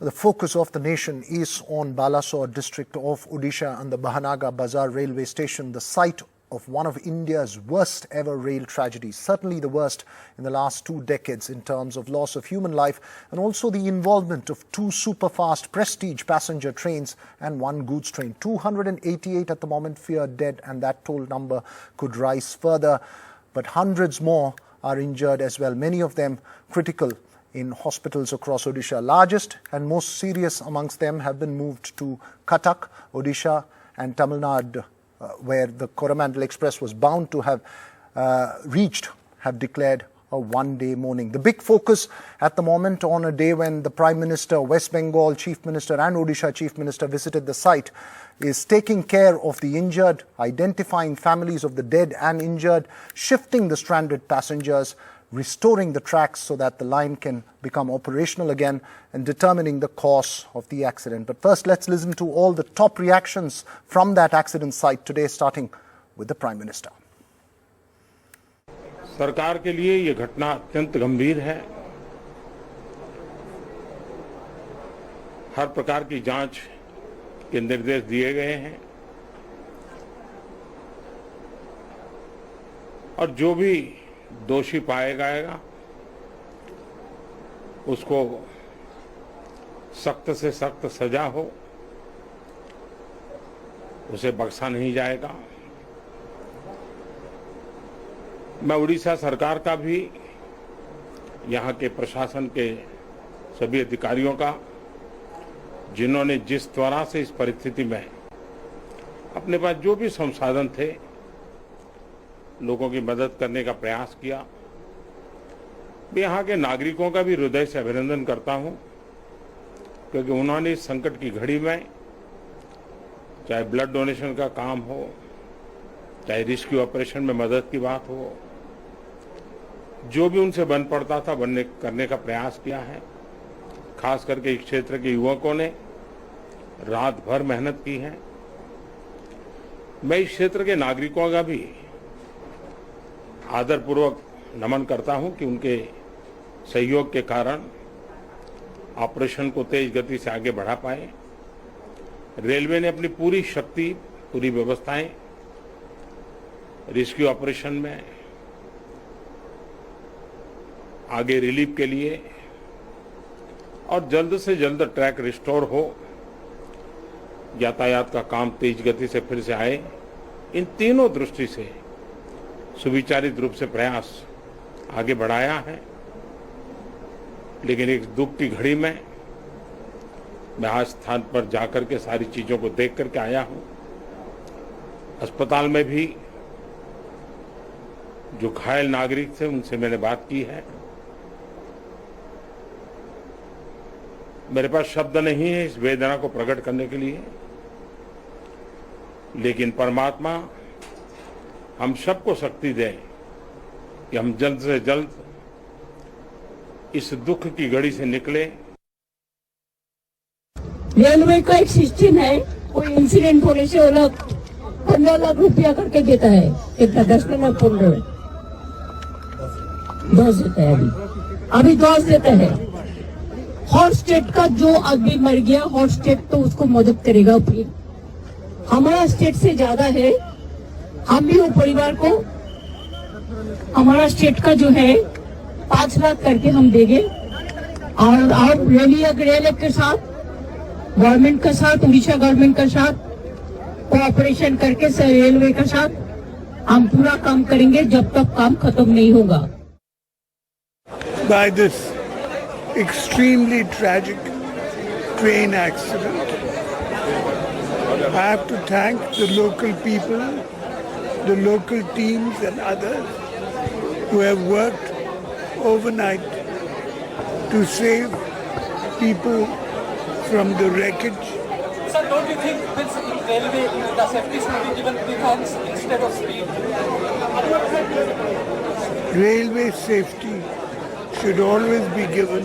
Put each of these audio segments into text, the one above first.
The focus of the nation is on Balasore district of Odisha and the Bhahanaga Bazaar Railway Station, the site of one of India's worst ever rail tragedies, certainly the worst in the last 2 decades in terms of loss of human life and also the involvement of 2 super-fast prestige passenger trains and 1 goods train. 288 at the moment feared dead, and that toll number could rise further, but hundreds more are injured as well, many of them critical in hospitals across Odisha. Largest and most serious amongst them have been moved to Cuttack, Odisha and Tamil Nadu, where the Coromandel Express was bound to have reached, have declared a one-day mourning. The big focus at the moment, on a day when the Prime Minister, West Bengal Chief Minister and Odisha Chief Minister visited the site, is taking care of the injured, identifying families of the dead and injured, shifting the stranded passengers, restoring the tracks so that the line can become operational again, and determining the cause of the accident. But first, let's listen to all the top reactions from that accident site today, starting with the Prime Minister. सरकार के लिए ये घटना अत्यंत गंभीर है। हर प्रकार की जांच के निर्देश दिए गए हैं और जो भी दोषी पाया जाएगा उसको सख्त से सख्त सजा हो, उसे बख्शा नहीं जाएगा। मैं उड़ीसा सरकार का भी, यहाँ के प्रशासन के सभी अधिकारियों का, जिन्होंने जिस तरह से इस परिस्थिति में अपने पास जो भी संसाधन थे लोगों की मदद करने का प्रयास किया, मैं यहाँ के नागरिकों का भी हृदय से अभिनंदन करता हूँ, क्योंकि उन्होंने इस संकट की घड़ी में, चाहे ब्लड डोनेशन का काम हो, चाहे रेस्क्यू ऑपरेशन में मदद की बात हो, जो भी उनसे बन पड़ता था करने का प्रयास किया है। खास करके इस क्षेत्र के युवकों ने रात भर मेहनत की है। मैं इस क्षेत्र के नागरिकों का भी आदरपूर्वक नमन करता हूं कि उनके सहयोग के कारण ऑपरेशन को तेज गति से आगे बढ़ा पाए। रेलवे ने अपनी पूरी शक्ति, पूरी व्यवस्थाएं रेस्क्यू ऑपरेशन में आगे रिलीफ के लिए और जल्द से जल्द ट्रैक रिस्टोर हो, यातायात का काम तेज गति से फिर से आए, इन तीनों दृष्टि से सुविचारित रूप से प्रयास आगे बढ़ाया है। लेकिन एक दुख की घड़ी में मैं आज स्थान पर जाकर के सारी चीजों को देख करके आया हूं। अस्पताल में भी जो घायल नागरिक थे उनसे मैंने बात की है। मेरे पास शब्द नहीं है इस वेदना को प्रकट करने के लिए, लेकिन परमात्मा हम सबको शक्ति दे कि हम जल्द से जल्द इस दुख की घड़ी से निकले। रेलवे का एक सिस्टम है, कोई इंसिडेंट होने से वो लोग 15 लाख रुपया करके देता है। कितना? 10 लाख 15 10 देता है। अभी 10 देता है। हॉट स्टेट का जो आदमी मर गया, हॉट स्टेट तो उसको मदद करेगा। फिर हमारा स्टेट से ज्यादा है, हम भी वो परिवार को, हमारा स्टेट का जो है 5 लाख करके हम देंगे। और आप रेलवे के साथ, गवर्नमेंट के साथ, उड़ीसा गवर्नमेंट के साथ कोऑपरेशन करके रेलवे के साथ हम पूरा काम करेंगे जब तक काम खत्म नहीं होगा। By this extremely tragic train accident, I have to thank the local people, the local teams and others who have worked overnight to save people from the wreckage. Sir, don't you think this railway, the safety should be given preference instead of speed? Railway safety should always be given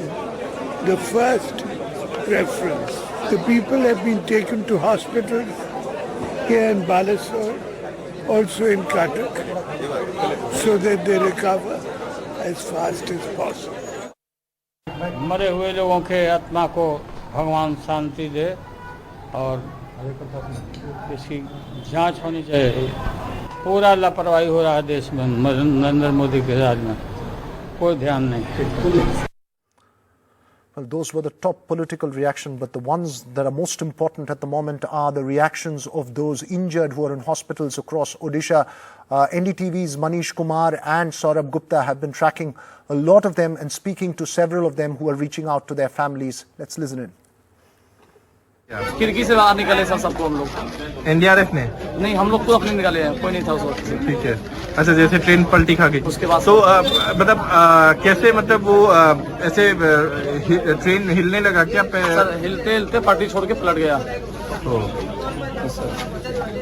the first preference. The people have been taken to hospitals here in Balasore, also in Cuttack, so that they recover as fast as possible. मरे हुए लोगों के आत्मा को भगवान शांति दे और इसकी जांच होनी चाहिए। पूरा लापरवाही हो रहा है देश में, नरेंद्र मोदी के राज में कोई ध्यान नहीं। Well, those were the top political reactions, but the ones that are most important at the moment are the reactions of those injured who are in hospitals across Odisha. NDTV's Manish Kumar and Saurabh Gupta have been tracking a lot of them and speaking to several of them who are reaching out to their families. Let's listen in. खिड़की से बाहर निकले sir, सबको हम लोग। NDRF ने नहीं, हम लोग तो अपने निकाले हैं, कोई नहीं था उस वक्त। ठीक है। अच्छा, जैसे ट्रेन पलटी खा गई उसके बाद तो मतलब कैसे, मतलब वो ऐसे ट्रेन हिलने लगा क्या? सर हिलते हिलते पटरी छोड़ के पलट गया।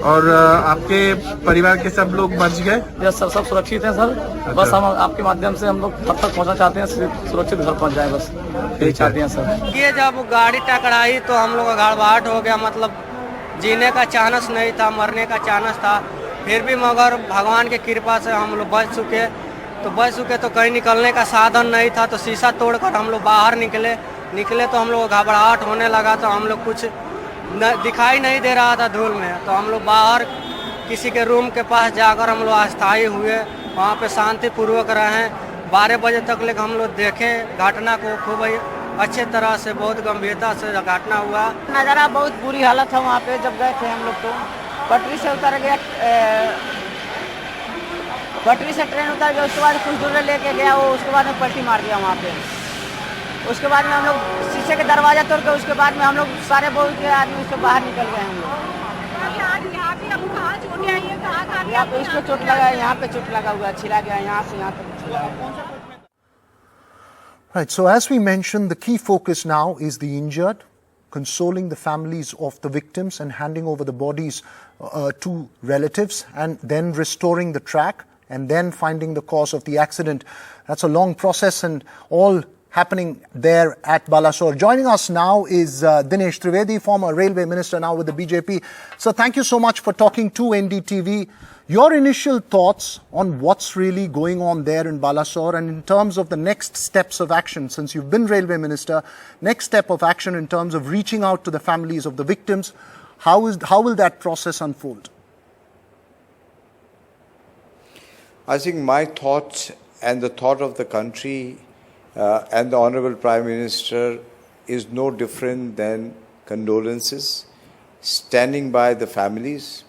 और आपके परिवार के सब लोग बच गए? यस सर, सब सुरक्षित हैं सर। बस हम आपके माध्यम से हम लोग तब तक पहुंचना चाहते हैं, सुरक्षित घर पहुंच जाए, बस यही चाहते हैं सर। ये जब गाड़ी टकराई तो हम लोग का घबराहट हो गया, मतलब जीने का चांस नहीं था, मरने का चांस था। फिर भी मगर भगवान की कृपा से हम लोग बच चुके तो कहीं निकलने का साधन नहीं था, तो शीशा तोड़कर हम लोग बाहर निकले तो हम लोग घबराहट होने लगा, तो हम लोग कुछ दिखाई नहीं दे रहा था धूल में, तो हम लोग बाहर किसी के रूम के पास जाकर हम लोग अस्थायी हुए, वहाँ पे शांतिपूर्वक रहे। 12 बजे तक लेकर हम लोग देखें घटना को खूब अच्छे तरह से, बहुत गंभीरता से घटना हुआ। नज़ारा बहुत बुरी हालत है वहाँ पे, जब गए थे हम लोग तो पटरी से उतर गया, पटरी से ट्रेन उतर गया, उसके बाद कुछ दूर लेके गया वो, उसके बाद में पलटी मार दिया वहाँ पे। उसके बाद में हम लोग शीशे के दरवाजा तोड़ के, उसके बाद में हम लोग सारे बहुत के आदमी उसके बाहर निकल गए हम लोग। यहाँ पे इसमें चोट लगा है, यहाँ पे चोट लगा हुआ, छिला गया यहाँ से यहाँ तक छिला। Right, so as we mentioned, the key focus now is the injured, consoling the families of the victims and handing over the bodies to relatives, and then restoring the track and then finding the cause of the accident. That's a long process and all happening there at Balasore. Joining us now is Dinesh Trivedi, former railway minister, now with the BJP. So thank you so much for talking to NDTV. Your initial thoughts on what's really going on there in Balasore, and in terms of the next steps of action, since you've been railway minister, next step of action in terms of reaching out to the families of the victims, how will that process unfold? I think my thoughts and the thought of the country and the Honorable Prime Minister is no different than condolences, standing by the families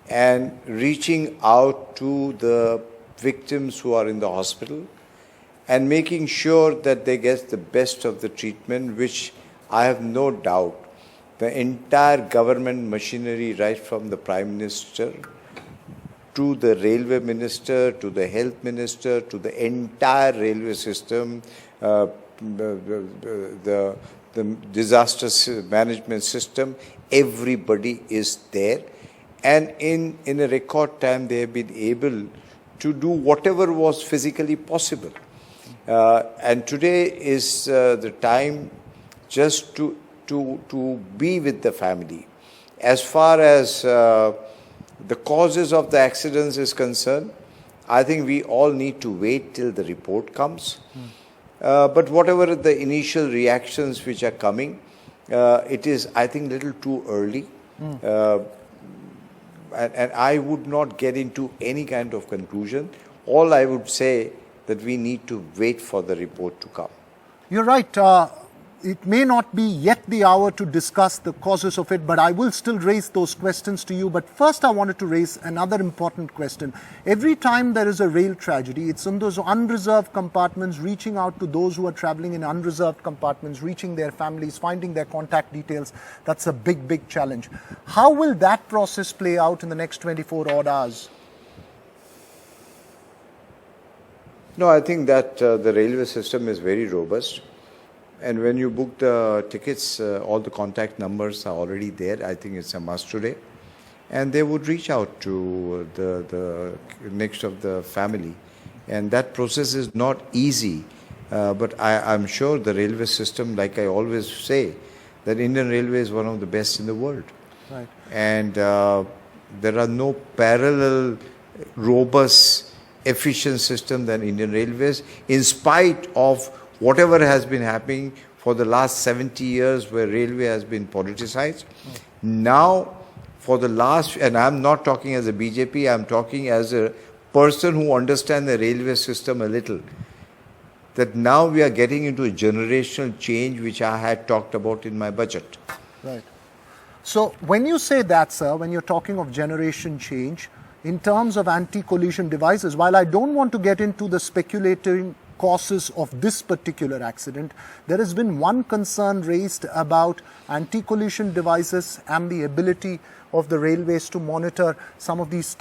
and reaching out to the victims who are in the hospital and making sure that they get the best of the treatment, which I have no doubt the entire government machinery, right from the Prime Minister to the Railway Minister, to the Health Minister, to the entire railway system, the disaster management system, everybody is there. And in a record time, they have been able to do whatever was physically possible. And today is the time just to be with the family. As far as the causes of the accidents is concerned, I think we all need to wait till the report comes. But whatever the initial reactions which are coming, it is, I think, little too early. And I would not get into any kind of conclusion. All I would say that we need to wait for the report to come. You're right. It may not be yet the hour to discuss the causes of it, but I will still raise those questions to you. But first I wanted to raise another important question. Every time there is a rail tragedy, it's in those unreserved compartments, reaching out to those who are traveling in unreserved compartments, reaching their families, finding their contact details. That's a big, big challenge. How will that process play out in the next 24 odd hours? No, I think that the railway system is very robust. And when you book the tickets, all the contact numbers are already there. I think it's a must today. And they would reach out to the next of the family. And that process is not easy. But I'm sure the railway system, like I always say, that Indian Railway is one of the best in the world. Right. And there are no parallel, robust, efficient system than Indian Railways, in spite of whatever has been happening for the last 70 years where railway has been politicized. Now, for the last, and I'm not talking as a BJP, I'm talking as a person who understands the railway system a little, that now we are getting into a generational change which I had talked about in my budget. Right. So when you say that, sir, when you're talking of generation change, in terms of anti-collision devices, while I don't want to get into the speculating causes of this particular accident, there has been one concern raised about anti-collision devices and the ability of the railways to monitor some of these,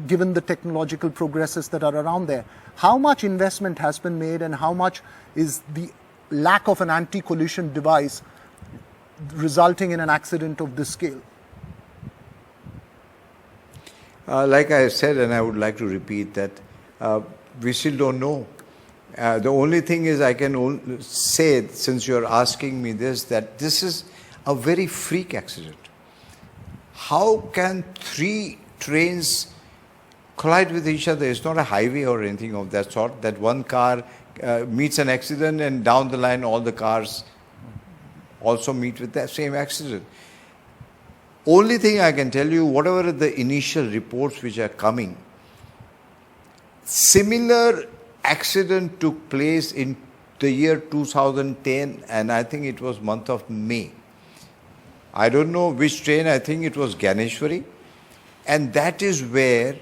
given the technological progresses that are around there. How much investment has been made and how much is the lack of an anti-collision device resulting in an accident of this scale? Like I said, and I would like to repeat that, we still don't know. The only thing is I can say, since you're asking me this, that this is a very freak accident. How can 3 trains collide with each other? It's not a highway or anything of that sort, that one car meets an accident and down the line all the cars also meet with that same accident. Only thing I can tell you, whatever the initial reports which are coming, similar accident took place in the year 2010, and I think it was month of May. I don't know which train, I think it was Ganeshwari, and that is where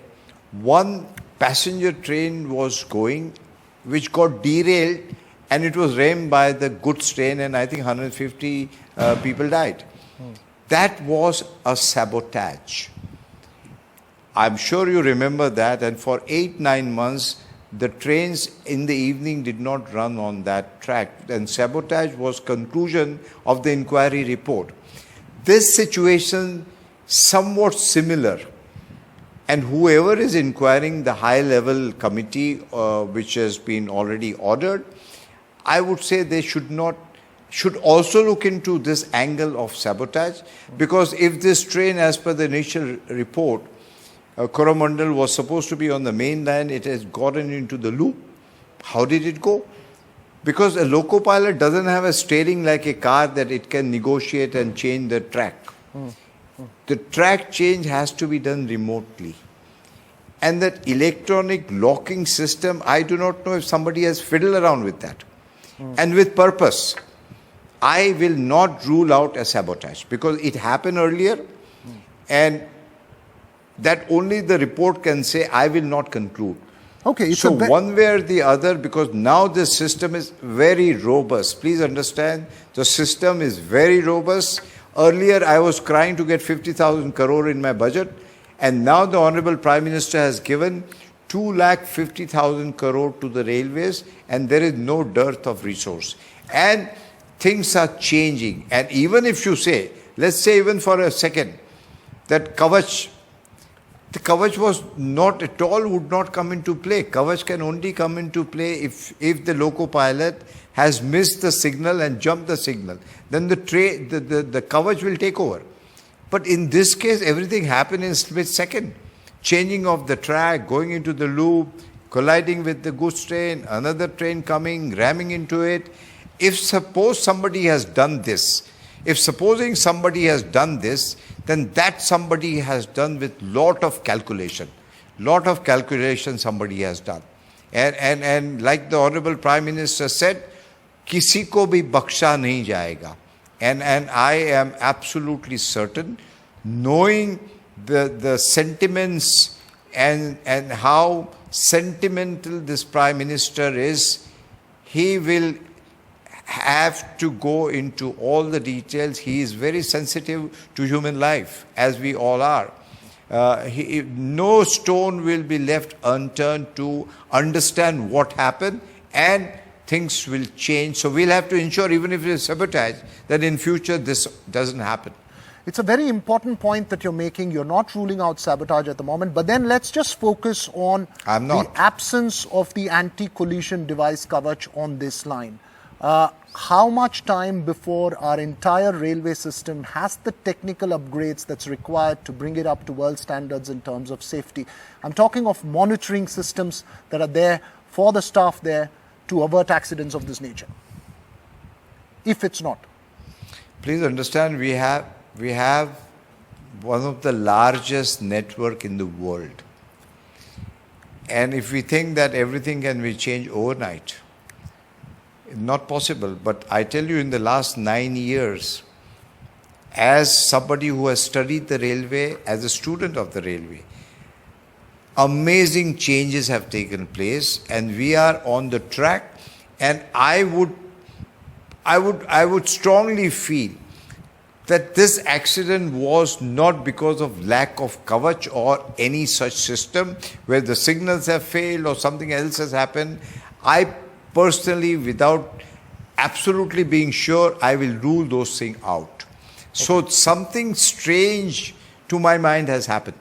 one passenger train was going, which got derailed, and it was rammed by the goods train, and I think 150 people died. That was a sabotage. I'm sure you remember that, and for 8-9 months, the trains in the evening did not run on that track, and sabotage was conclusion of the inquiry report. This situation somewhat similar, and whoever is inquiring, the high-level committee which has been already ordered, I would say they should also look into this angle of sabotage, because if this train, as per the initial report, Coromandel was supposed to be on the main line, it has gotten into the loop. How did it go? Because a loco pilot doesn't have a steering like a car that it can negotiate and change the track. The track change has to be done remotely. And that electronic locking system, I do not know if somebody has fiddled around with that. And with purpose. I will not rule out a sabotage because it happened earlier, and that only the report can say. I will not conclude. Okay, so one way or the other, because now this system is very robust. Please understand, the system is very robust. Earlier, I was crying to get 50,000 crore in my budget, and now the Honorable Prime Minister has given 2,50,000 crore to the railways, and there is no dearth of resource. And things are changing. And even if you say, let's say even for a second, that Kavach, the Kavach was not at all, would not come into play. Kavach can only come into play if the loco pilot has missed the signal and jumped the signal. Then the Kavach will take over. But in this case, everything happened in a split second. Changing of the track, going into the loop, colliding with the goods train, another train coming, ramming into it. If suppose somebody has done this, then that somebody has done with lot of calculation. Somebody has done. And like the Honorable Prime Minister said, kisi ko bhi baksha nahi jayega. And I am absolutely certain, knowing the sentiments and how sentimental this Prime Minister is, he will have to go into all the details. He is very sensitive to human life, as we all are. No stone will be left unturned to understand what happened, and things will change. So we'll have to ensure, even if it is sabotage, that in future this doesn't happen. It's a very important point that you're making. You're not ruling out sabotage at the moment, but then let's just focus on the absence of the anti-collision device coverage on this line. How much time before our entire railway system has the technical upgrades that's required to bring it up to world standards in terms of safety? I'm talking of monitoring systems that are there for the staff there to avert accidents of this nature. if it's not? Please understand, we have one of the largest network in the world. And if we think that everything can be changed overnight, not possible. But I tell you, in the last 9 years, as somebody who has studied the railway, as a student of the railway, amazing changes have taken place, and we are on the track. And I would strongly feel that this accident was not because of lack of coverage or any such system where the signals have failed or something else has happened. I personally, without absolutely being sure, I will rule those things out. So something strange to my mind has happened.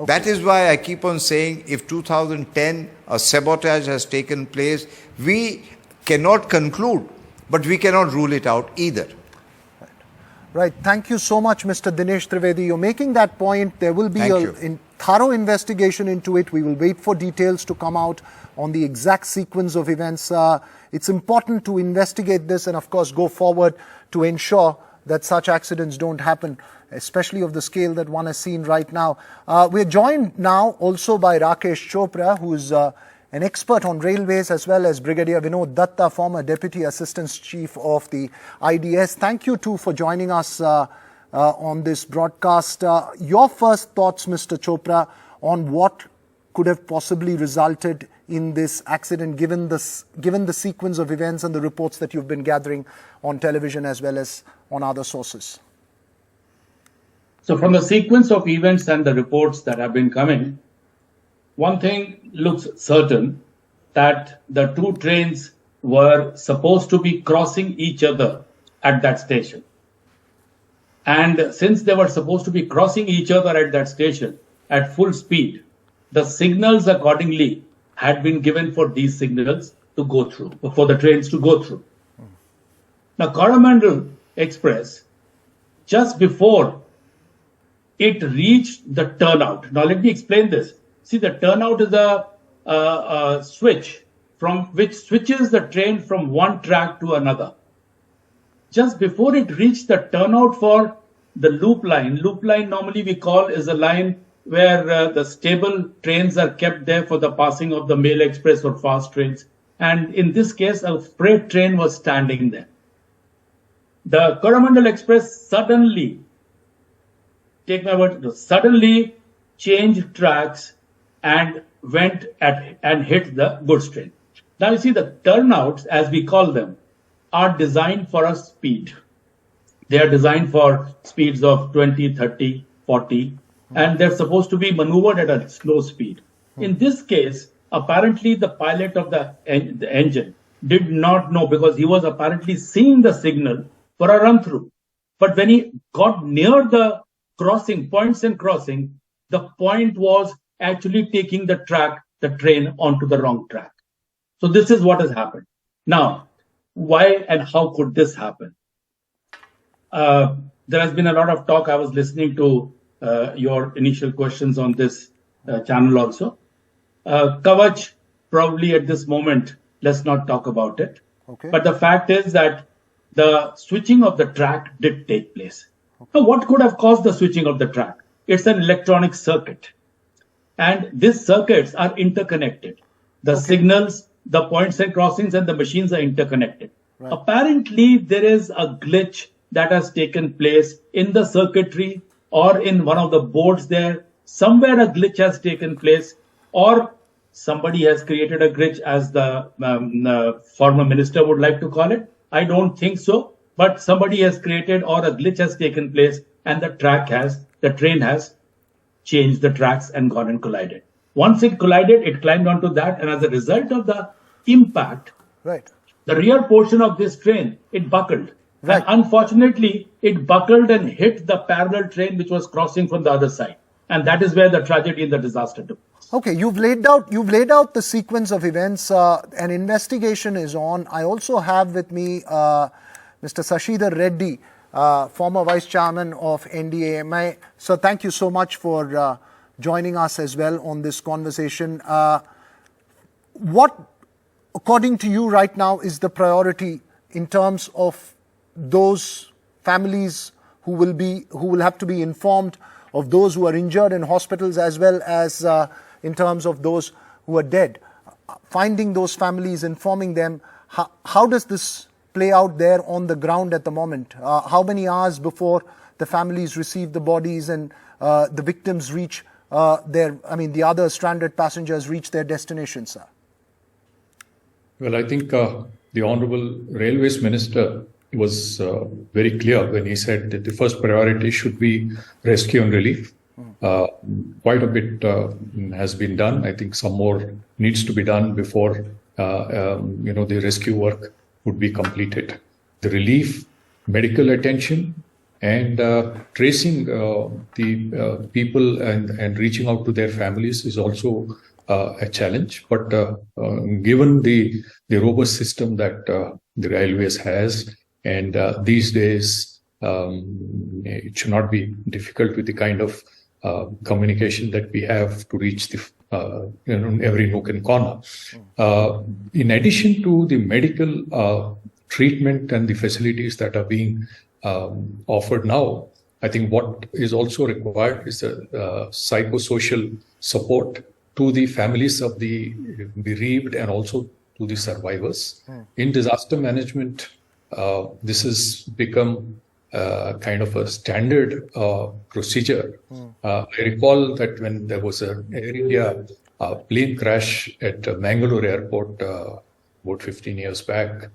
That is why I keep on saying, if 2010 a sabotage has taken place, we cannot conclude, but we cannot rule it out either. Right. Thank you so much, Mr. Dinesh Trivedi. You're making that point. There will be a thorough investigation into it. We will wait for details to come out on the exact sequence of events. It's important to investigate this and, of course, go forward to ensure that such accidents don't happen, especially of the scale that one has seen right now. We're joined now also by Rakesh Chopra, who is an expert on railways, as well as Brigadier Vinod Datta, former Deputy Assistant Chief of the IDS. Thank you too for joining us on this broadcast. Your first thoughts, Mr. Chopra, on what could have possibly resulted in this accident, given the sequence of events and the reports that you've been gathering on television as well as on other sources? So from the sequence of events and the reports that have been coming, one thing looks certain, that the two trains were supposed to be crossing each other at that station. And since they were supposed to be crossing each other at that station at full speed, the signals accordingly had been given for these signals to go through, for the trains to go through. Now, Coromandel Express, just before it reached the turnout. Now, let me explain this. See, the turnout is a switch from which switches the train from one track to another. Just before it reached the turnout for the loop line normally we call is a line where the stable trains are kept there for the passing of the mail express or fast trains. And in this case, a freight train was standing there. The Coromandel Express suddenly, take my word, suddenly changed tracks and went and hit the goods train. Now you see, the turnouts, as we call them, are designed for a speed. They are designed for speeds of 20, 30, 40, and they're supposed to be maneuvered at a slow speed. In this case, apparently the pilot of the engine did not know, because he was apparently seeing the signal for a run through. But when he got near the crossing, points and crossing, the point was actually taking the train onto the wrong track. So this is what has happened. Now, why and how could this happen? There has been a lot of talk. I was listening to your initial questions on this channel also. Kavach, probably at this moment, let's not talk about it. Okay. But the fact is that the switching of the track did take place. Okay. Now, what could have caused the switching of the track? It's an electronic circuit. And these circuits are interconnected. The signals, the points and crossings, and the machines are interconnected. Right. Apparently, there is a glitch that has taken place in the circuitry or in one of the boards there. Somewhere a glitch has taken place, or somebody has created a glitch, as the former minister would like to call it. I don't think so, but somebody has created, or a glitch has taken place, and the train has changed the tracks and gone and collided. Once it collided, it climbed onto that, and as a result of the impact, the rear portion of this train, it buckled. Right. And unfortunately, it buckled and hit the parallel train which was crossing from the other side. And that is where the tragedy and the disaster took place. Okay, you've laid out the sequence of events. An investigation is on. I also have with me Mr. Sashidhar Reddy, former Vice Chairman of NDAMI. So thank you so much for joining us as well on this conversation. What, according to you right now, is the priority in terms of those families who will have to be informed of those who are injured in hospitals, as well as in terms of those who are dead. Finding those families, informing them, how does this play out there on the ground at the moment? How many hours before the families receive the bodies and the victims reach the other stranded passengers reach their destination, sir? Well, I think the Honorable Railways Minister was very clear when he said that the first priority should be rescue and relief. Quite a bit has been done. I think some more needs to be done before the rescue work would be completed. The relief, medical attention, and tracing the people and reaching out to their families is also a challenge. But given the robust system that the Railways has, and these days it should not be difficult with the kind of communication that we have to reach the every nook and corner. In addition to the medical treatment and the facilities that are being offered now, I think what is also required is a psychosocial support to the families of the bereaved and also to the survivors. In disaster management, this has become kind of a standard procedure. I recall that when there was an Air India plane crash at Mangalore airport about 15 years back,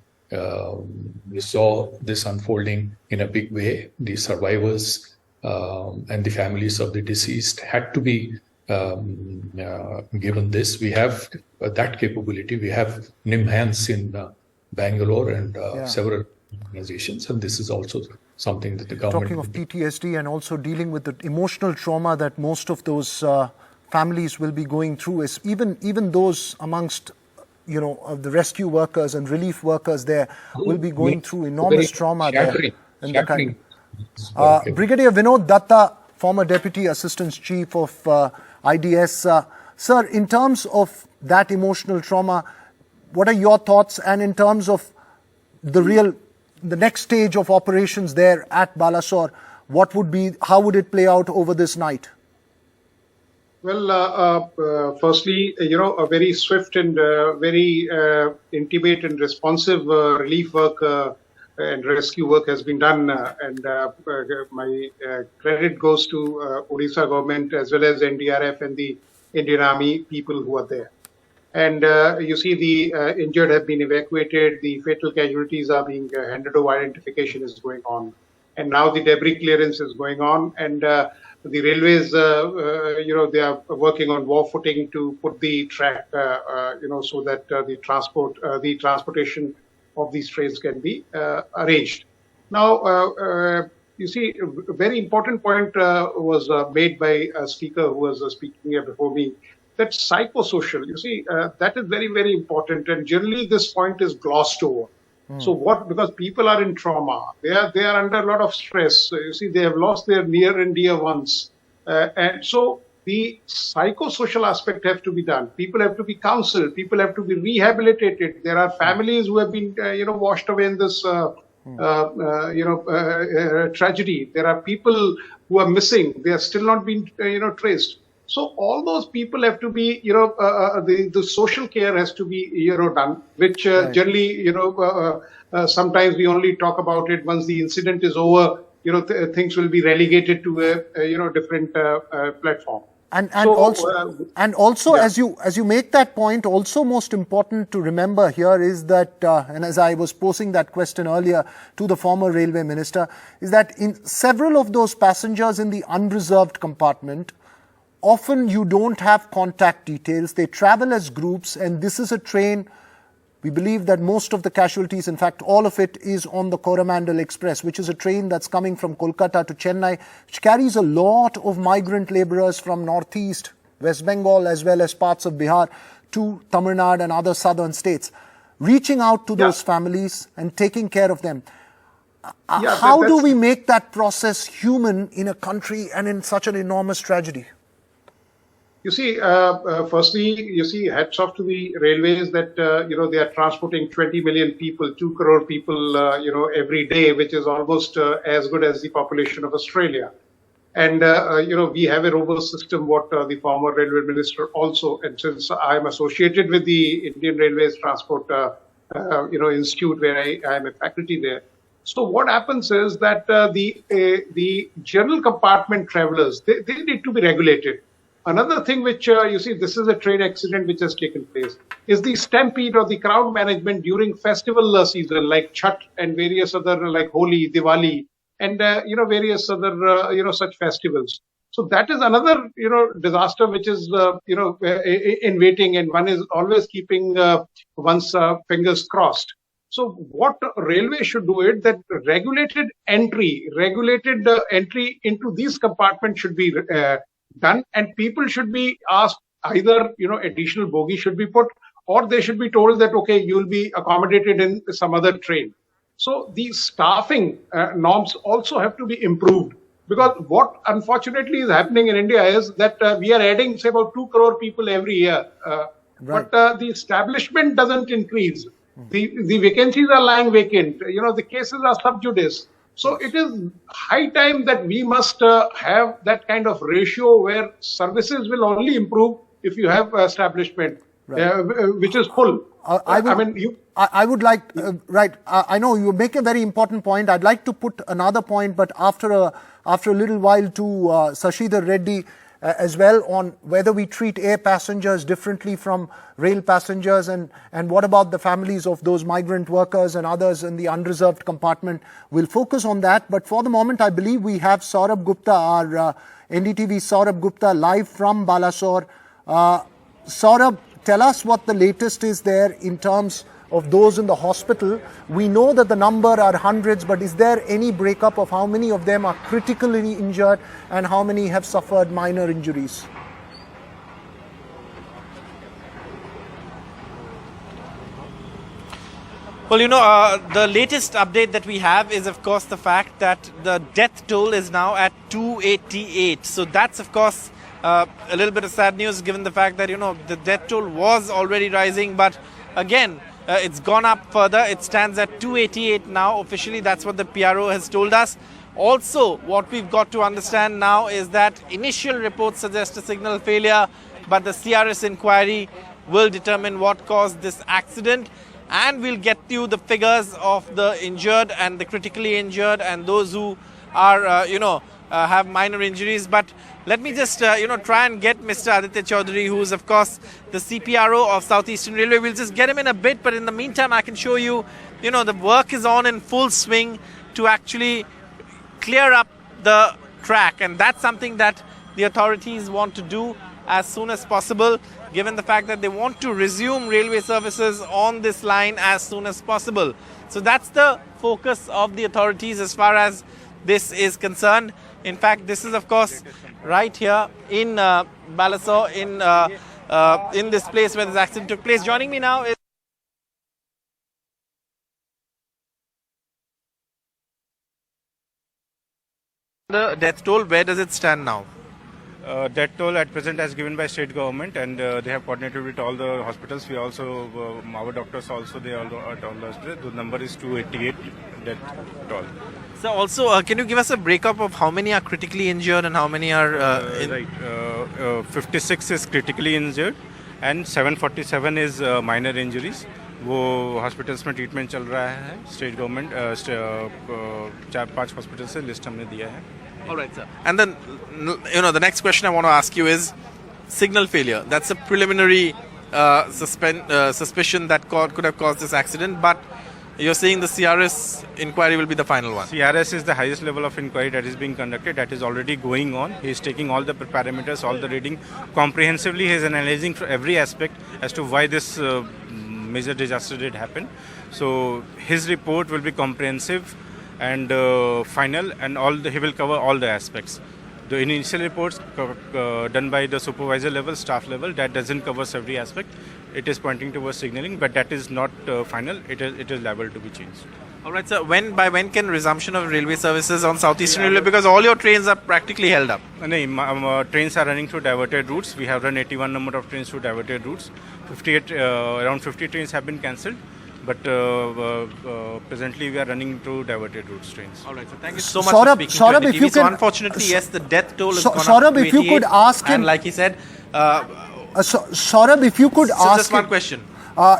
we saw this unfolding in a big way. The survivors and the families of the deceased had to be given this. We have that capability. We have NIMHANS in Bangalore and several organizations, and this is also something that the government... Talking of PTSD and also dealing with the emotional trauma that most of those families will be going through, is even those amongst of the rescue workers and relief workers there will be going through enormous trauma there. In the country. Brigadier Vinod Datta, former Deputy Assistant Chief of IDS. Sir, in terms of that emotional trauma, what are your thoughts? And in terms of the next stage of operations there at Balasore, how would it play out over this night? Well, firstly, a very swift and very intimate and responsive relief work and rescue work has been done. And my credit goes to Odisha government as well as NDRF and the Indian Army people who are there. And you see the injured have been evacuated, the fatal casualties are being handed over, identification is going on. And now the debris clearance is going on. And the railways, they are working on war footing to put the track, so that the transportation of these trains can be arranged. Now, you see, a very important point was made by a speaker who was speaking here before me, that psychosocial, you see, that is very, very important. And generally this point is glossed over. So because people are in trauma, they are under a lot of stress. You see, they have lost their near and dear ones. And so the psychosocial aspect has to be done. People have to be counseled. People have to be rehabilitated. There are families who have been, washed away in this, tragedy. There are people who are missing. They are still not being, traced. So all those people have to be, the social care has to be, done, which generally, sometimes we only talk about it once the incident is over. Things will be relegated to a, different platform. And also, as you make that point, also most important to remember here is that, and as I was posing that question earlier to the former railway minister, is that in several of those passengers in the unreserved compartment, often you don't have contact details. They travel as groups, and this is a train. We believe that most of the casualties, in fact, all of it is on the Coromandel Express, which is a train that's coming from Kolkata to Chennai, which carries a lot of migrant laborers from Northeast, West Bengal, as well as parts of Bihar to Tamil Nadu and other southern states, reaching out to those families and taking care of them. How do we make that process human in a country and in such an enormous tragedy? You see, firstly, you see, hats off to the railways that, they are transporting 20 million people, 2 crore people, every day, which is almost as good as the population of Australia. And, we have a robust system, what the former railway minister also, and since I am associated with the Indian Railways Transport, Institute, where I am a faculty there. So what happens is that the general compartment travelers, they need to be regulated. Another thing which, this is a train accident which has taken place, is the stampede or the crowd management during festival season like Chhath and various other like Holi, Diwali, and, various other, such festivals. So that is another, disaster which is, in waiting, and one is always keeping one's fingers crossed. So what railway should do it that regulated entry into these compartments should be done, and people should be asked either, additional bogie should be put, or they should be told that, okay, you will be accommodated in some other train. So the staffing norms also have to be improved, because what unfortunately is happening in India is that we are adding, say, about 2 crore people every year, but the establishment doesn't increase. The vacancies are lying vacant. The cases are sub judice. So it is high time that we must have that kind of ratio where services will only improve if you have establishment, which is full. I would like, I know you make a very important point. I'd like to put another point, but after a little while to Sashidhar Reddy as well, on whether we treat air passengers differently from rail passengers, and what about the families of those migrant workers and others in the unreserved compartment. We'll focus on that. But for the moment, I believe we have Saurabh Gupta, our NDTV Saurabh Gupta, live from Balasore. Saurabh, tell us what the latest is there in terms of those in the hospital. We know that the number are hundreds, but is there any breakup of how many of them are critically injured and how many have suffered minor injuries? Well, the latest update that we have is, of course, the fact that the death toll is now at 288. So that's, of course, a little bit of sad news, given the fact that, the death toll was already rising. But again, it's gone up further. It stands at 288 now. Officially, that's what the PRO has told us. Also, what we've got to understand now is that initial reports suggest a signal failure, but the CRS inquiry will determine what caused this accident. And we'll get you the figures of the injured and the critically injured and those who are, have minor injuries. But let me just, try and get Mr. Aditya Chaudhary, who is, of course, the CPRO of Southeastern Railway. We'll just get him in a bit. But in the meantime, I can show you, the work is on in full swing to actually clear up the track. And that's something that the authorities want to do as soon as possible, given the fact that they want to resume railway services on this line as soon as possible. So that's the focus of the authorities as far as this is concerned. In fact, this is, of course, right here in Balasore, in this place where this accident took place. Joining me now is the death toll. Where does it stand now? Death toll at present as given by state government, and they have coordinated with all the hospitals. We also, our doctors also, they are at all the hospitals. The number is 288 death toll. So also, can you give us a breakup of how many are critically injured and how many are... 56 is critically injured and 747 is minor injuries. वो hospitals में treatment चल रहा है. State government 4-5 hospital से list हमने दिया है. All right, sir. And then, the next question I want to ask you is signal failure. That's a preliminary suspicion that could have caused this accident, but you're saying the CRS inquiry will be the final one. CRS is the highest level of inquiry that is being conducted. That is already going on. He is taking all the parameters, all the reading comprehensively. He is analyzing for every aspect as to why this major disaster did happen. So his report will be comprehensive and final, and he will cover all the aspects. The initial reports done by the supervisor level, staff level, that doesn't cover every aspect. It is pointing towards signaling, but that is not final. It is liable to be changed. All right, sir. By when can resumption of railway services on Southeastern Railway? Because all your trains are practically held up. No, trains are running through diverted routes. We have run 81 number of trains through diverted routes. Around 50 trains have been cancelled. But presently we are running through diverted routes trains. All right, so thank you so much for speaking to NDTV. So unfortunately, yes, the death toll has gone up Saurabh, to if you could ask him, and like he said, Saurabh, if you could ask just one question.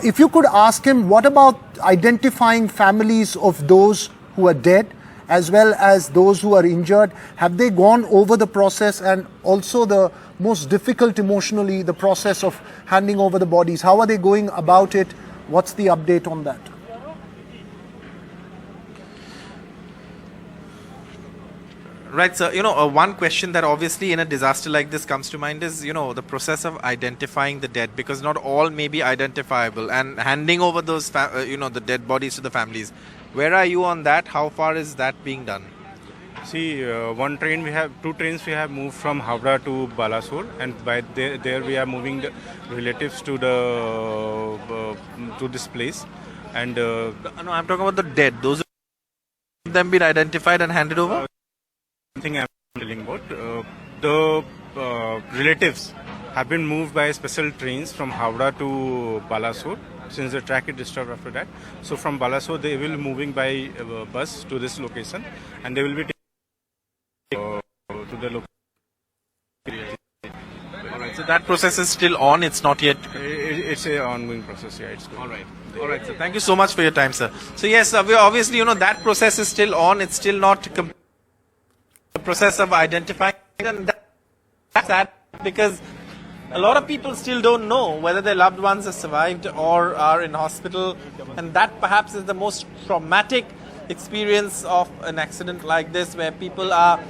If you could ask him, what about identifying families of those who are dead as well as those who are injured? Have they gone over the process, and also the most difficult emotionally, the process of handing over the bodies? How are they going about it? What's the update on that? Right, sir. One question that obviously in a disaster like this comes to mind is, the process of identifying the dead, because not all may be identifiable, and handing over those, the dead bodies to the families. Where are you on that? How far is that being done? See, two trains we have moved from Howrah to Balasore, and by there we are moving the relatives to this place. And no, I'm talking about the dead. Those have them been identified and handed over? Thing I'm telling about. The relatives have been moved by special trains from Howrah to Balasore, since the track is disturbed after that. So from Balasore they will be moving by bus to this location, and they will be to the location. All right, so that process is still on. It's not yet. It's an ongoing process. Yeah, it's good. All right. All right, so thank you so much for your time, sir. So yes, we obviously, that process is still on. It's still not the process of identifying, and that's sad because a lot of people still don't know whether their loved ones have survived or are in hospital, and that perhaps is the most traumatic experience of an accident like this, where people are,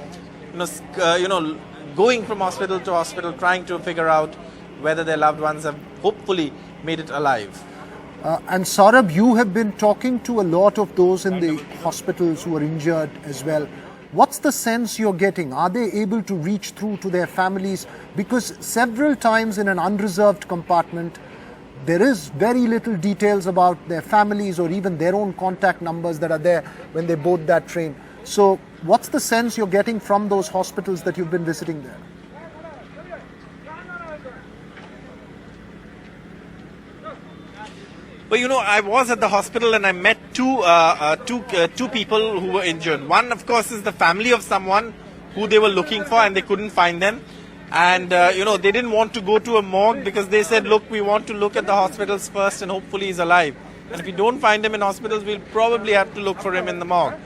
going from hospital to hospital, trying to figure out whether their loved ones have hopefully made it alive. And Saurabh, you have been talking to a lot of those in the hospitals who are injured as well. What's the sense you're getting? Are they able to reach through to their families? Because several times in an unreserved compartment, there is very little details about their families or even their own contact numbers that are there when they board that train. So what's the sense you're getting from those hospitals that you've been visiting there? Well, I was at the hospital and I met two people who were injured. One, of course, is the family of someone who they were looking for and they couldn't find them. And, they didn't want to go to a morgue because they said, look, we want to look at the hospitals first and hopefully he's alive. And if we don't find him in hospitals, we'll probably have to look for him in the morgue.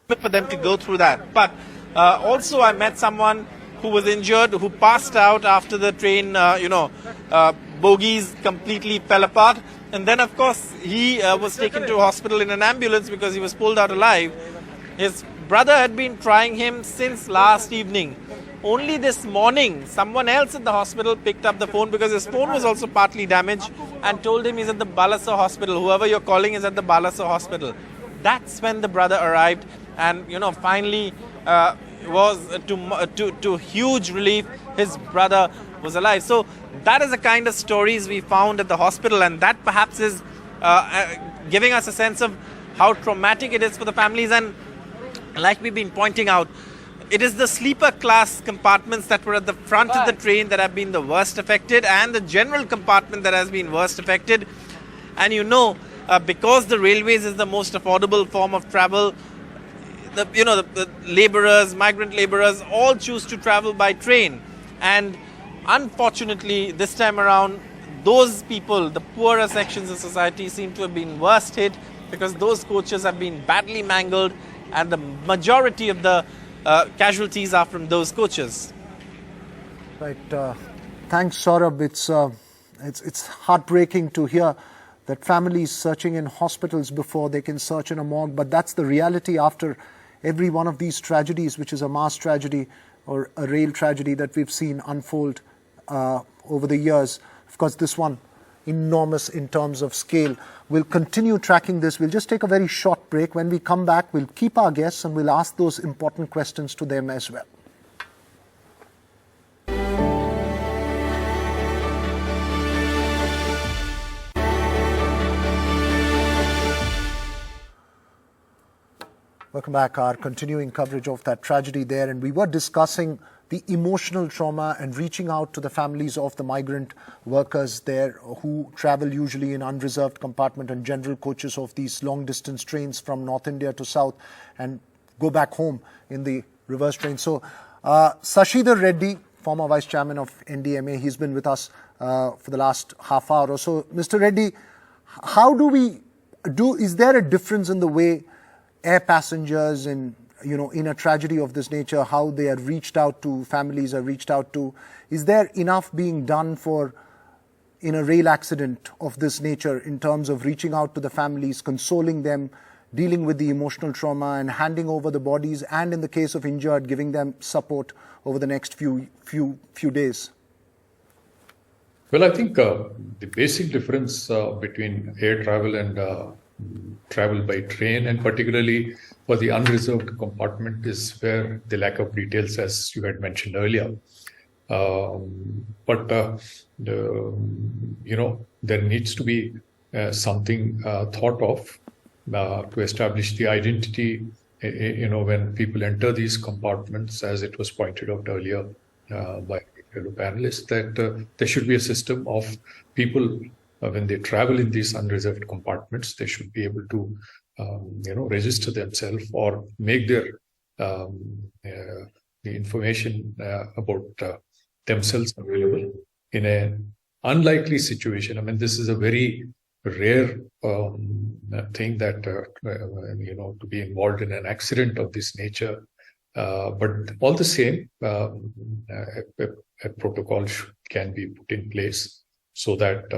For them to go through that. But also I met someone who was injured, who passed out after the train, bogies completely fell apart. And then, of course, he was taken to hospital in an ambulance because he was pulled out alive. His brother had been trying him since last evening. Only this morning, someone else at the hospital picked up the phone because his phone was also partly damaged and told him he's at the Balasore hospital. Whoever you're calling is at the Balasore hospital. That's when the brother arrived and, finally was to huge relief, his brother was alive. So that is the kind of stories we found at the hospital, and that perhaps is giving us a sense of how traumatic it is for the families. And like we've been pointing out, it is the sleeper class compartments that were at the front of the train that have been the worst affected, and the general compartment that has been worst affected. And because the railways is the most affordable form of travel, the laborers, migrant laborers, all choose to travel by train. And unfortunately, this time around, those people, the poorer sections of society, seem to have been worst hit because those coaches have been badly mangled, and the majority of the casualties are from those coaches. Right. Thanks, Saurabh. It's heartbreaking to hear that families searching in hospitals before they can search in a morgue, but that's the reality after every one of these tragedies, which is a mass tragedy or a rail tragedy that we've seen unfold over the years. Of course, this one, enormous in terms of scale. We'll continue tracking this. We'll just take a very short break. When we come back, we'll keep our guests and we'll ask those important questions to them as well. Welcome back. Our continuing coverage of that tragedy there, and we were discussing the emotional trauma and reaching out to the families of the migrant workers there who travel usually in unreserved compartment and general coaches of these long distance trains from North India to South and go back home in the reverse train. So Sashidhar Reddy, former Vice Chairman of NDMA, he's been with us for the last half hour or so. Mr. Reddy, how is there a difference in the way air passengers in a tragedy of this nature, how they are reached out to, families are reached out to? Is there enough being done in a rail accident of this nature in terms of reaching out to the families, consoling them, dealing with the emotional trauma and handing over the bodies, and in the case of injured, giving them support over the next few days? Well, I think the basic difference between air travel and travel by train, and particularly for the unreserved compartment, is where the lack of details, as you had mentioned earlier. But there needs to be something thought of to establish the identity. When people enter these compartments, as it was pointed out earlier by fellow panelists, that there should be a system of people. When they travel in these unreserved compartments, they should be able to, register themselves or make their the information about themselves available in an unlikely situation. I mean, this is a very rare thing that to be involved in an accident of this nature. But all the same, a protocol can be put in place so that.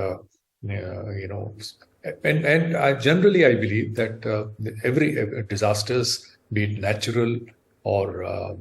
And I believe that every disasters, be it natural or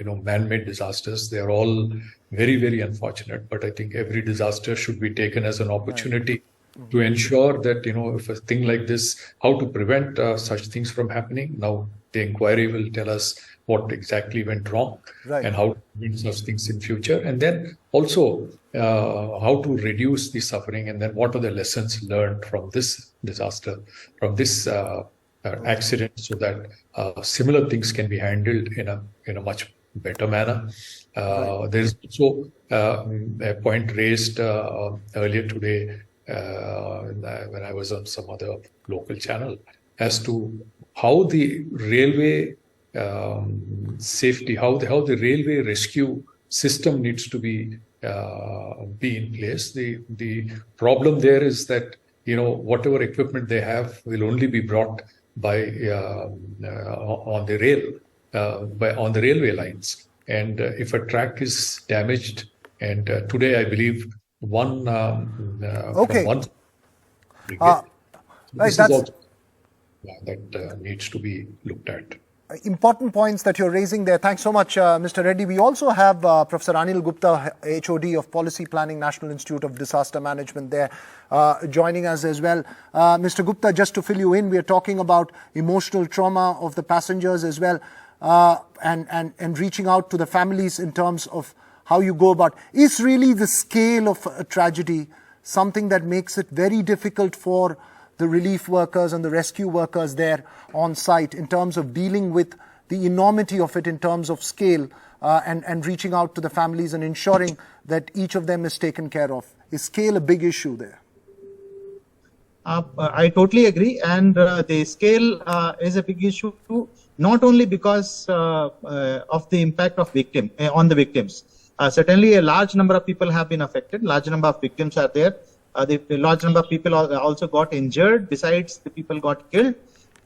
man-made disasters, they are all very, very unfortunate. But I think every disaster should be taken as an opportunity to ensure that if a thing like this, how to prevent such things from happening. Now the inquiry will tell us what exactly went wrong and how to prevent such things in future, and then also how to reduce the suffering, and then what are the lessons learned from this disaster, from this accident, so that similar things can be handled in a much better manner. There is also a point raised earlier today when I was on some other local channel as to how the railway safety, how the railway rescue system needs to be in place. The problem there is that whatever equipment they have will only be brought by on the railway lines. And if a track is damaged, and today I believe one from one that needs to be looked at. Important points that you're raising there. Thanks so much, Mr. Reddy. We also have Professor Anil Gupta, HOD of Policy Planning, National Institute of Disaster Management there, joining us as well. Mr. Gupta, just to fill you in, we are talking about emotional trauma of the passengers as well, and reaching out to the families in terms of how you go about. Is really the scale of a tragedy something that makes it very difficult for the relief workers and the rescue workers there on site in terms of dealing with the enormity of it in terms of scale and reaching out to the families and ensuring that each of them is taken care of? Is scale a big issue there? I totally agree, and the scale is a big issue too, not only because of the impact of on the victims. Certainly a large number of people have been affected, large number of victims are there. The large number of people also got injured, besides the people got killed.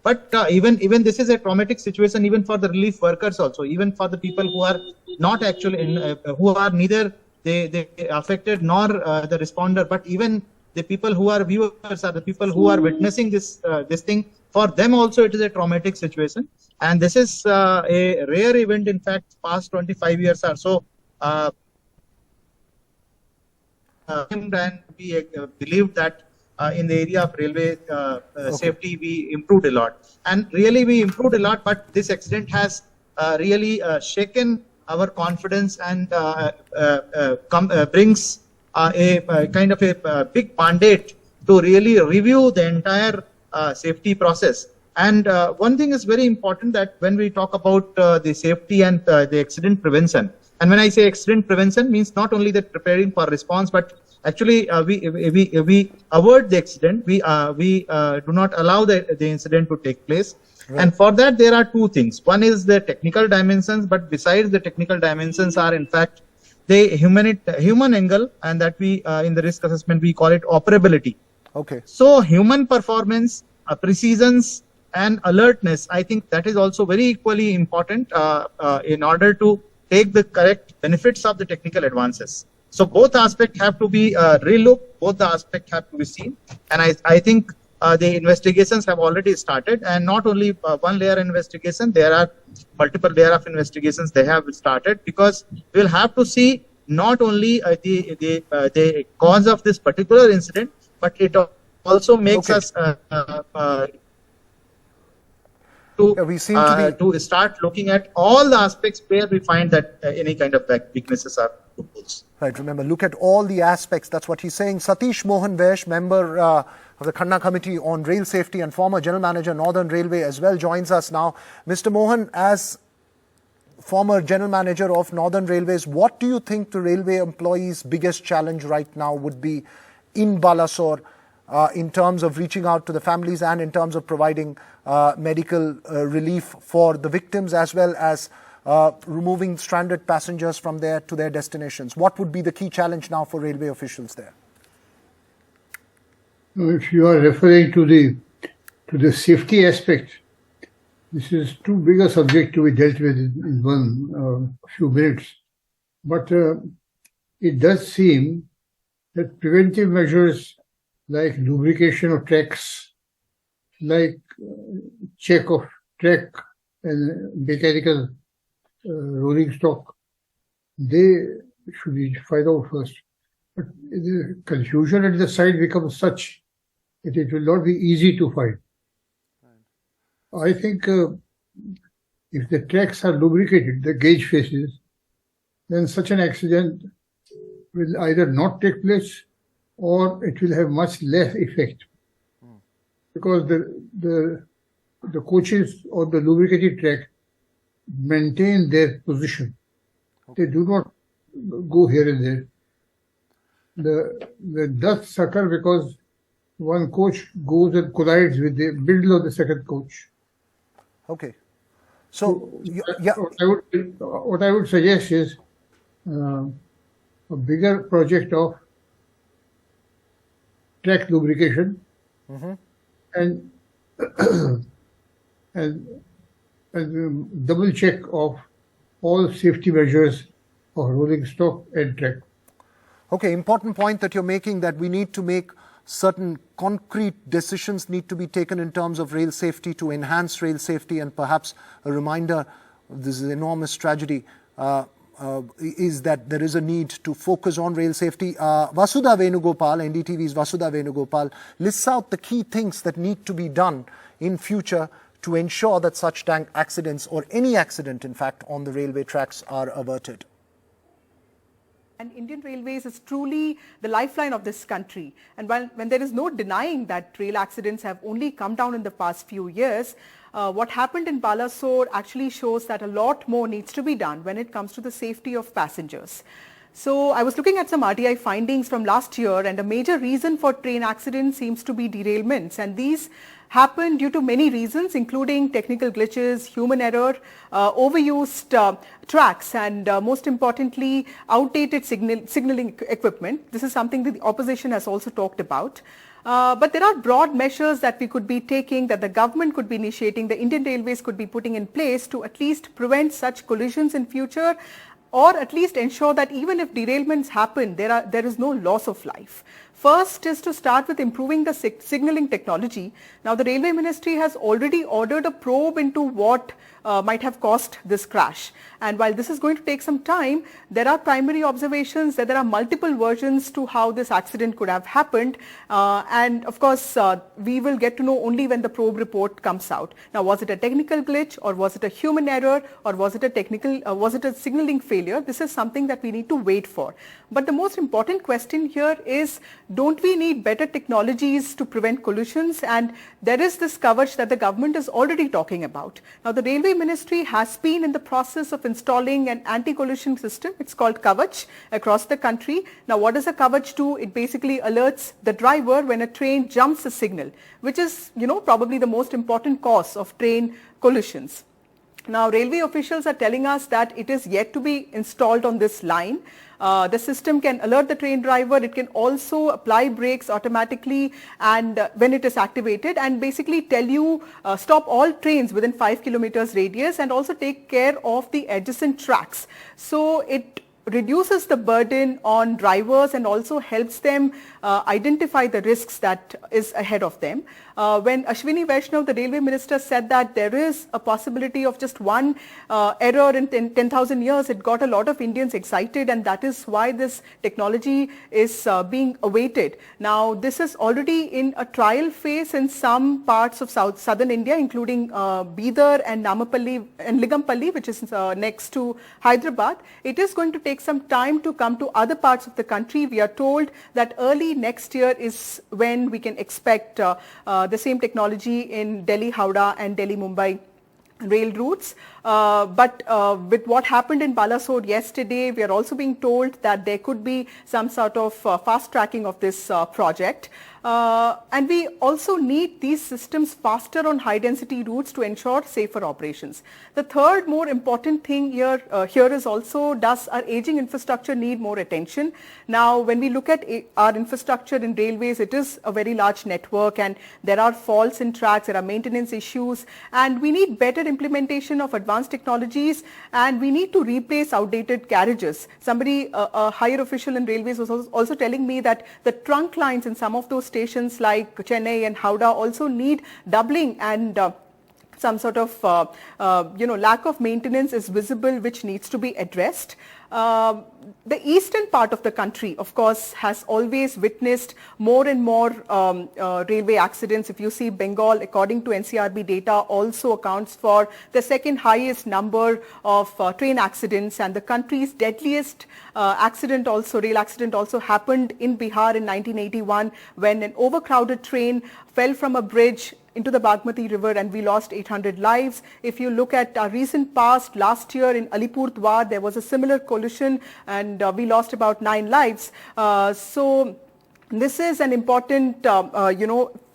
But even this is a traumatic situation even for the relief workers also, even for the people who are not actually who are neither they affected nor the responder, but even the people who are viewers or the people who are witnessing this thing, for them also it is a traumatic situation. And this is a rare event. In fact, past 25 years or so, and we believe that in the area of railway safety we improved a lot, and really we improved a lot. But this accident has really shaken our confidence and brings a kind of a big mandate to really review the entire safety process And one thing is very important, that when we talk about the safety and the accident prevention, and when I say accident prevention, means not only that preparing for response, but actually we avoid the accident. We do not allow the incident to take place. Right. And for that, there are two things. One is the technical dimensions, but besides the technical dimensions are in fact the human angle, and that we in the risk assessment we call it operability. Okay. So human performance, precisions, and alertness, I think that is also very equally important in order to take the correct benefits of the technical advances. So both aspects have to be relooked, both the aspects have to be seen, and I think the investigations have already started, and not only one layer investigation, there are multiple layer of investigations they have started, because we'll have to see not only the cause of this particular incident, but it also makes us to start looking at all the aspects where we find that any kind of weaknesses are loopholes. Right, remember, look at all the aspects. That's what he's saying. Satish Mohan Vaish, member of the Khanna Committee on Rail Safety and former General Manager, Northern Railway, as well, joins us now. Mr. Mohan, as former General Manager of Northern Railways, what do you think the railway employees' biggest challenge right now would be in Balasore in terms of reaching out to the families and in terms of providing medical relief for the victims, as well as removing stranded passengers from there to their destinations? What would be the key challenge now for railway officials there? If you are referring to the safety aspect, this is too big a subject to be dealt with in one few minutes. But it does seem that preventive measures like lubrication of tracks, like check of track and mechanical rolling stock, they should be find out first. But the confusion at the side becomes such that it will not be easy to find. I think if the tracks are lubricated, the gauge faces, then such an accident will either not take place or it will have much less effect. Because the coaches on the lubricated track maintain their position. Okay. They do not go here and there. The deaths occur because one coach goes and collides with the middle of the second coach. Okay. So yeah. What I would suggest is a bigger project of track lubrication and double check of all safety measures of rolling stock and track. Okay, important point that you're making, that we need to make certain concrete decisions need to be taken in terms of rail safety to enhance rail safety, and perhaps a reminder of this enormous tragedy is that there is a need to focus on rail safety. Vasudha Venugopal, NDTV's Vasudha Venugopal, lists out the key things that need to be done in future to ensure that such tank accidents, or any accident in fact, on the railway tracks are averted. And Indian Railways is truly the lifeline of this country. And when there is no denying that rail accidents have only come down in the past few years, what happened in Balasore actually shows that a lot more needs to be done when it comes to the safety of passengers. So I was looking at some RTI findings from last year, and a major reason for train accidents seems to be derailments. And these happen due to many reasons, including technical glitches, human error, overused tracks, and most importantly, outdated signaling equipment. This is something that the opposition has also talked about. But there are broad measures that we could be taking, that the government could be initiating, the Indian Railways could be putting in place to at least prevent such collisions in future, or at least ensure that even if derailments happen, there is no loss of life. First is to start with improving the signaling technology. Now, the Railway Ministry has already ordered a probe into what might have caused this crash. And while this is going to take some time, there are primary observations that there are multiple versions to how this accident could have happened. And of course, we will get to know only when the probe report comes out. Now, was it a technical glitch, or was it a human error, or was it a signaling failure? This is something that we need to wait for. But the most important question here is don't we need better technologies to prevent collisions? And there is this kavach that the government is already talking about. Now, the Railway Ministry has been in the process of installing an anti-collision system. It's called kavach across the country. Now, what does a kavach do? It basically alerts the driver when a train jumps a signal, which is, probably the most important cause of train collisions. Now, railway officials are telling us that it is yet to be installed on this line. The system can alert the train driver. It can also apply brakes automatically and when it is activated, and basically tell you stop all trains within 5 kilometers radius, and also take care of the adjacent tracks. So it reduces the burden on drivers and also helps them identify the risks that is ahead of them. When Ashwini Vaishnav, the railway minister, said that there is a possibility of just one error in 10,000 years, it got a lot of Indians excited, and that is why this technology is being awaited. Now, this is already in a trial phase in some parts of southern India, including Bidar and Namapalli and Ligampalli, which is next to Hyderabad. It is going to take some time to come to other parts of the country. We are told that early next year is when we can expect the same technology in Delhi, Howrah and Delhi, Mumbai rail routes. But with what happened in Balasore yesterday, we are also being told that there could be some sort of fast tracking of this project. And we also need these systems faster on high density routes to ensure safer operations. The third more important thing here is also, does our aging infrastructure need more attention? Now, when we look at our infrastructure in railways, it is a very large network and there are faults in tracks, there are maintenance issues, and we need better implementation of advanced technologies, and we need to replace outdated carriages. Somebody, a higher official in railways, was also telling me that the trunk lines in some of those stations like Chennai and Howrah also need doubling, and some sort of lack of maintenance is visible, which needs to be addressed. The eastern part of the country, of course, has always witnessed more and more railway accidents. If you see, Bengal, according to NCRB data, also accounts for the second highest number of train accidents, and the country's deadliest rail accident also happened in Bihar in 1981, when an overcrowded train fell from a bridge into the Bagmati River and we lost 800 lives. If you look at our recent past, last year in Alipurdwar, there was a similar collision and we lost about 9 lives. So this is an important,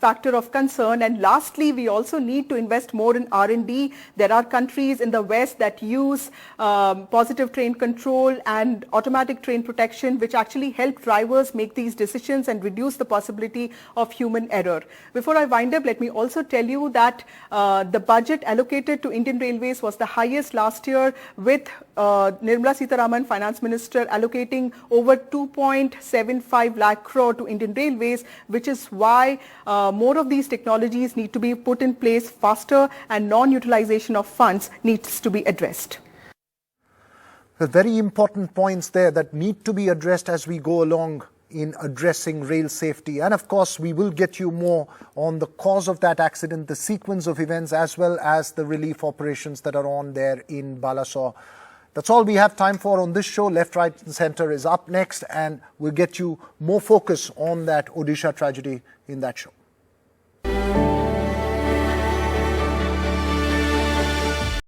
factor of concern. And lastly, we also need to invest more in R&D. There are countries in the West that use positive train control and automatic train protection, which actually help drivers make these decisions and reduce the possibility of human error. Before I wind up, let me also tell you that the budget allocated to Indian Railways was the highest last year, with Nirmala Sitharaman, Finance Minister, allocating over 2.75 lakh crore to Indian Railways, which is why more of these technologies need to be put in place faster, and non-utilization of funds needs to be addressed. The very important points there that need to be addressed as we go along in addressing rail safety. And of course, we will get you more on the cause of that accident, the sequence of events, as well as the relief operations that are on there in Balasore. That's all we have time for on this show. Left, Right and Centre is up next, and we'll get you more focus on that Odisha tragedy in that show.